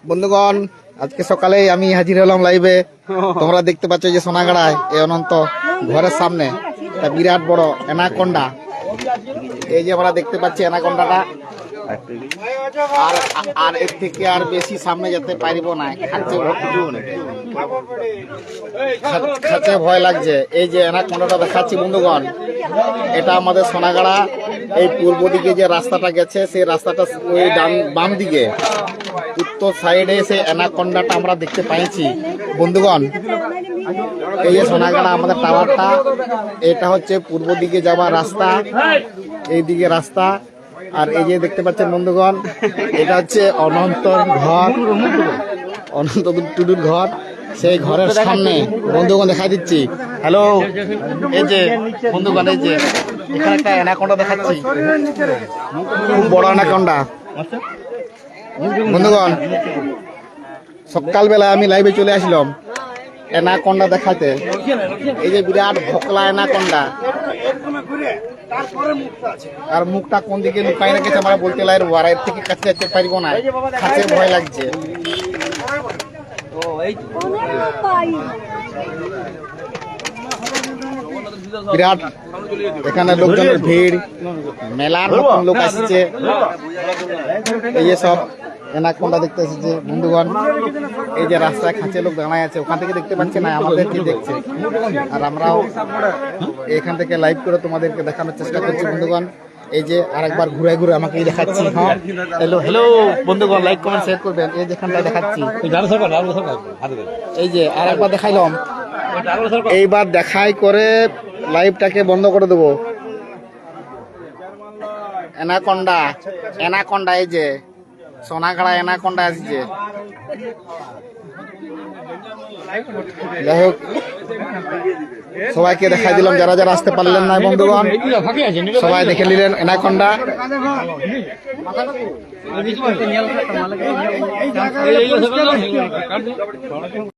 বন্ধুগণ, আজকে সকালে আমি হাজির হলাম লাইভে। তোমরা দেখতে পাচ্ছ যে সোনাগাড়ায় এই অনন্ত ঘরের সামনে একটা বিরাট বড় অ্যানাকোন্ডা। এই যে আমরা দেখতে পাচ্ছি অ্যানাকোন্ডাটা, আর এর থেকে আর বেশি সামনে যেতে পারবো না, খাচ্ছে ভয় লাগছে। এই যে অ্যানাকোন্ডাটা দেখাচ্ছি বন্ধুগণ, এটা আমাদের সোনাগাড়া এই পূর্ব দিকে যে রাস্তাটা গেছে সেই রাস্তাটা ওই বাম দিকে উত্তর সাইডে সেই অ্যানাকোন্ডাটা আমরা দেখতে পাইছি বন্ধুগণ। এই যে সোনাগাড়া আমাদের টাওয়ারটা, এটা হচ্ছে পূর্ব দিকে যাওয়ার রাস্তা, এই দিকে রাস্তা। আর এই যে দেখতে পাচ্ছেন বন্ধুগণ, এটা হচ্ছে অনন্তর ঘর, অনন্ত টুডুর ঘর। সেই ঘরের সামনে বন্ধুগণ দেখাই দিচ্ছি। হ্যালো, এই যে বন্ধুগণ, এই যে এখানে একটা অ্যানাকোন্ডা দেখাচ্ছি, খুব বড় অ্যানাকোন্ডা বন্ধুগণ। সকালবেলা আমি লাইভে চলে আসলাম অ্যানাকোন্ডা দেখাতে। এই যে বিরাট ভোকলা অ্যানাকোন্ডা, আর মুখটা কোন দিকে লুকাই রেখেছে আমরা বলতে লাগবো। আর এর থেকে কাছে যেতে পারবো না, কাছে ভয় লাগছে। বিরাট এখানে লোকজনের ভিড়, মেলার মতন লোক আসছে। এই যে সব অ্যানাকোন্ডা দেখতে এসেছে বন্ধুগণ। এই যে রাস্তায় খাঁচে লোক দাঁড়ায় আছে, ওখান থেকে দেখতে পাচ্ছে না, আমাদেরকে দেখছে। আর আমরাও এখান থেকে লাইভ করে তোমাদেরকে দেখানোর চেষ্টা করছি বন্ধুগণ। এই যে আরেকবার ঘুরে ঘুরে আমাকে দেখাচ্ছি। হ্যাঁ, হ্যালো হ্যালো বন্ধুগণ, লাইক কমেন্ট শেয়ার করবেন। এই যেখানটা দেখাচ্ছি, এই যে আরেকবার দেখাইলাম, এইবার দেখাই করে লাইভটাকে বন্ধ করে দেবো। অ্যানাকোন্ডা, অ্যানাকোন্ডা, এই যে সোনাগাড়া অ্যানাকোন্ডা আসছে। যাই হোক, সবাইকে দেখাই দিলাম, যারা যারা আসতে পারলেন না বন্ধুগণ, সবাই দেখে নিলেন অ্যানাকোন্ডা।